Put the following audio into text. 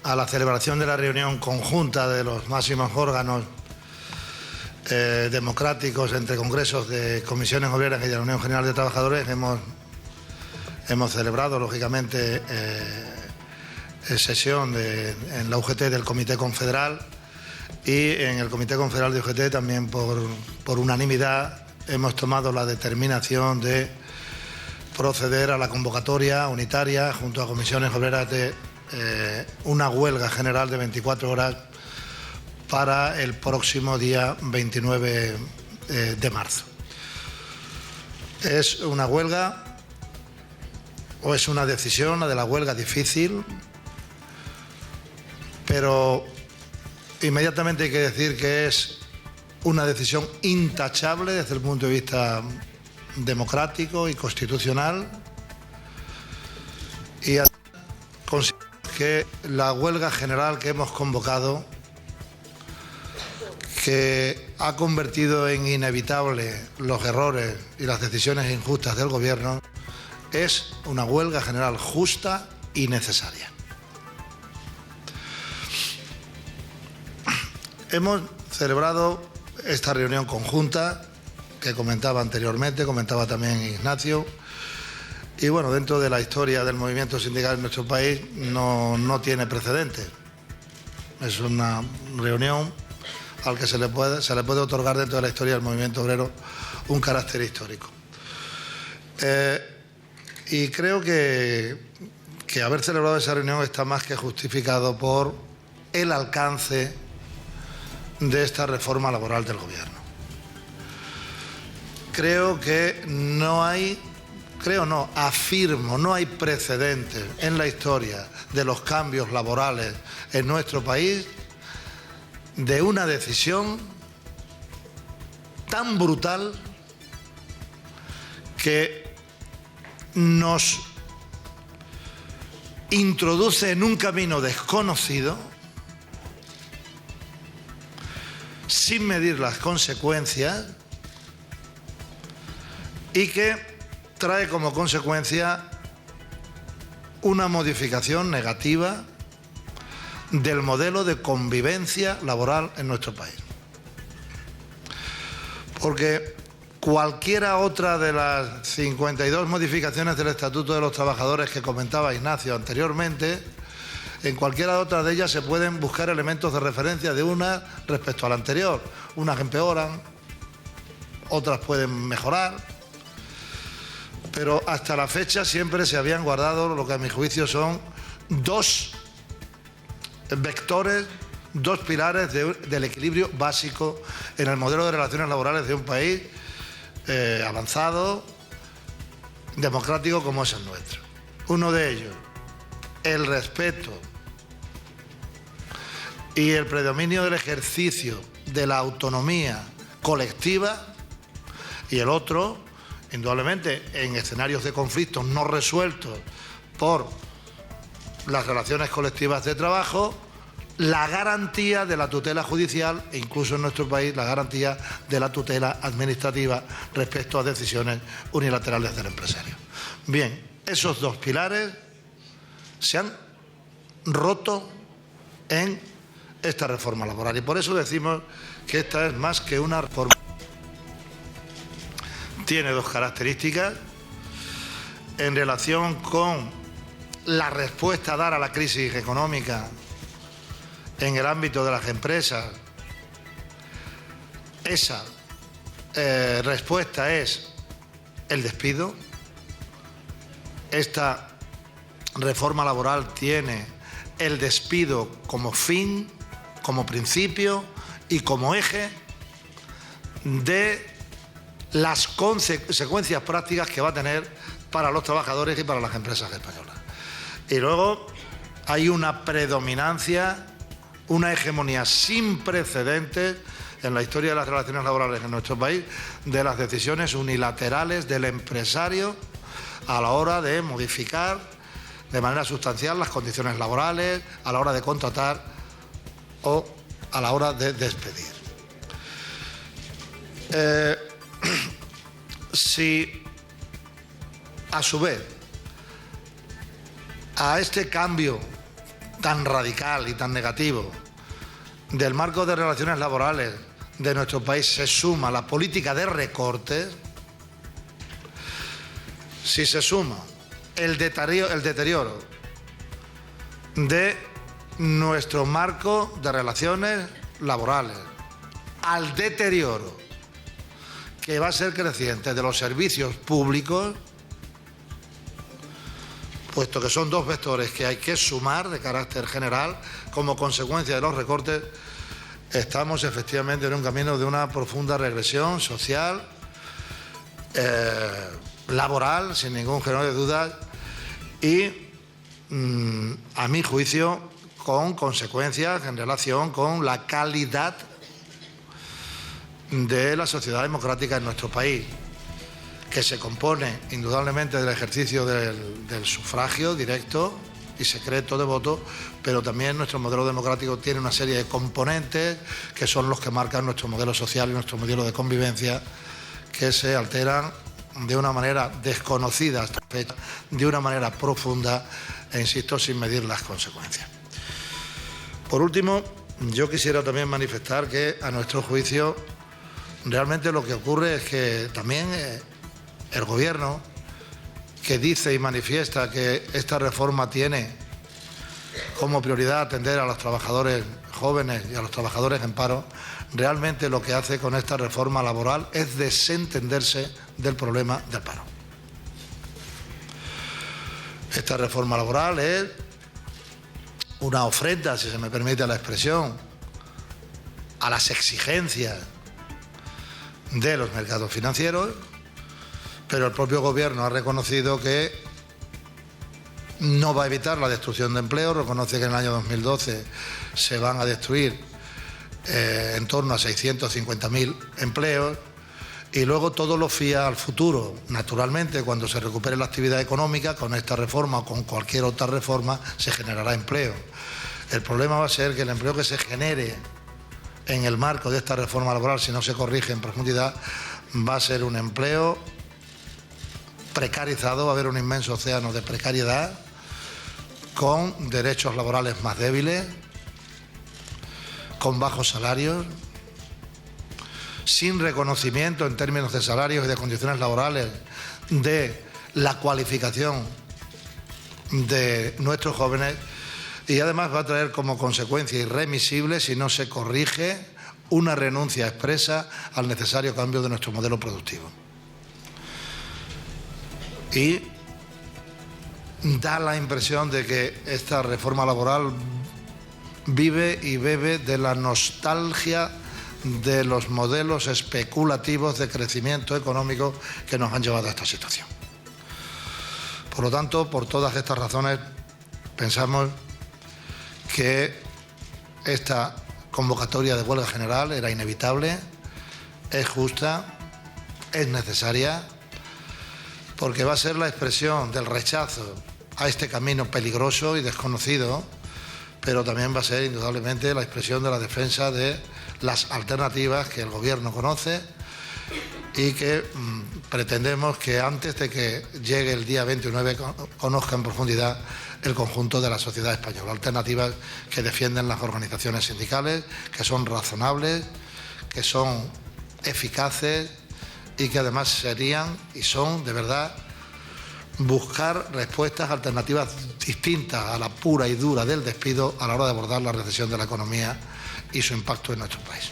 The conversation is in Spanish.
A la celebración de la reunión conjunta de los máximos órganos democráticos entre congresos de comisiones obreras y de la Unión General de Trabajadores, hemos celebrado, lógicamente, sesión en la UGT del Comité Confederal, y en el Comité Confederal de UGT también por unanimidad hemos tomado la determinación de proceder a la convocatoria unitaria junto a comisiones obreras de una huelga general de 24 horas para el próximo día 29 de marzo. Es una huelga o es una decisión, la de la huelga, difícil, pero inmediatamente hay que decir que es una decisión intachable desde el punto de vista democrático y constitucional, y considero que la huelga general que hemos convocado, que ha convertido en inevitable los errores y las decisiones injustas del Gobierno, es una huelga general justa y necesaria. Hemos celebrado esta reunión conjunta que comentaba anteriormente, comentaba también Ignacio, y bueno, dentro de la historia del movimiento sindical en nuestro país no tiene precedentes. Es una reunión al que se le puede otorgar dentro de la historia del movimiento obrero un carácter histórico. Y creo que haber celebrado esa reunión está más que justificado por el alcance de esta reforma laboral del Gobierno. Afirmo, no hay precedentes en la historia de los cambios laborales en nuestro país de una decisión tan brutal que nos introduce en un camino desconocido sin medir las consecuencias y que trae como consecuencia una modificación negativa del modelo de convivencia laboral en nuestro país. Porque cualquiera otra de las 52 modificaciones del Estatuto de los Trabajadores que comentaba Ignacio anteriormente, en cualquiera otra de ellas se pueden buscar elementos de referencia de una respecto a la anterior. Unas empeoran, otras pueden mejorar, pero hasta la fecha siempre se habían guardado lo que a mi juicio son dos vectores, dos pilares del equilibrio básico en el modelo de relaciones laborales de un país avanzado, democrático como es el nuestro. Uno de ellos, el respeto y el predominio del ejercicio de la autonomía colectiva, y el otro, indudablemente, en escenarios de conflictos no resueltos por las relaciones colectivas de trabajo, la garantía de la tutela judicial e incluso en nuestro país la garantía de la tutela administrativa respecto a decisiones unilaterales del empresario. Bien, esos dos pilares se han roto en esta reforma laboral y por eso decimos que esta es más que una reforma. Tiene dos características en relación con la respuesta a dar a la crisis económica en el ámbito de las empresas. Esa respuesta es el despido. Esta reforma laboral tiene el despido como fin, como principio y como eje de las consecuencias prácticas que va a tener para los trabajadores y para las empresas españolas. Y luego hay una predominancia, una hegemonía sin precedentes en la historia de las relaciones laborales en nuestro país de las decisiones unilaterales del empresario a la hora de modificar de manera sustancial las condiciones laborales, a la hora de contratar o a la hora de despedir. Si a su vez a este cambio tan radical y tan negativo del marco de relaciones laborales de nuestro país se suma la política de recortes, si se suma el deterioro de nuestro marco de relaciones laborales al deterioro que va a ser creciente de los servicios públicos, puesto que son dos vectores que hay que sumar de carácter general como consecuencia de los recortes, estamos efectivamente en un camino de una profunda regresión social, laboral, sin ningún género de dudas, y a mi juicio con consecuencias en relación con la calidad de la sociedad democrática en nuestro país, que se compone indudablemente del ejercicio del sufragio directo y secreto de voto, pero también nuestro modelo democrático tiene una serie de componentes que son los que marcan nuestro modelo social y nuestro modelo de convivencia, que se alteran de una manera desconocida hasta la fecha, de una manera profunda e, insisto, sin medir las consecuencias. Por último, yo quisiera también manifestar que, a nuestro juicio, realmente lo que ocurre es que también el Gobierno, que dice y manifiesta que esta reforma tiene como prioridad atender a los trabajadores jóvenes y a los trabajadores en paro, realmente lo que hace con esta reforma laboral es desentenderse del problema del paro. Esta reforma laboral es una ofrenda, si se me permite la expresión, a las exigencias de los mercados financieros, pero el propio Gobierno ha reconocido que no va a evitar la destrucción de empleo, reconoce que en el año 2012 se van a destruir en torno a 650.000 empleos, y luego todo lo fía al futuro. Naturalmente, cuando se recupere la actividad económica, con esta reforma o con cualquier otra reforma, se generará empleo. El problema va a ser que el empleo que se genere en el marco de esta reforma laboral, si no se corrige en profundidad, va a ser un empleo precarizado, va a haber un inmenso océano de precariedad, con derechos laborales más débiles, con bajos salarios, sin reconocimiento en términos de salarios y de condiciones laborales de la cualificación de nuestros jóvenes, y además va a traer como consecuencia irremisible, si no se corrige, una renuncia expresa al necesario cambio de nuestro modelo productivo. Y da la impresión de que esta reforma laboral vive y bebe de la nostalgia de los modelos especulativos de crecimiento económico que nos han llevado a esta situación. Por lo tanto, por todas estas razones, pensamos que esta convocatoria de huelga general era inevitable, es justa, es necesaria, porque va a ser la expresión del rechazo a este camino peligroso y desconocido, pero también va a ser indudablemente la expresión de la defensa de las alternativas que el Gobierno conoce y que pretendemos que antes de que llegue el día 29 conozca en profundidad el conjunto de la sociedad española. Alternativas que defienden las organizaciones sindicales, que son razonables, que son eficaces y que además serían y son, de verdad, buscar respuestas alternativas distintas a la pura y dura del despido a la hora de abordar la recesión de la economía y su impacto en nuestro país.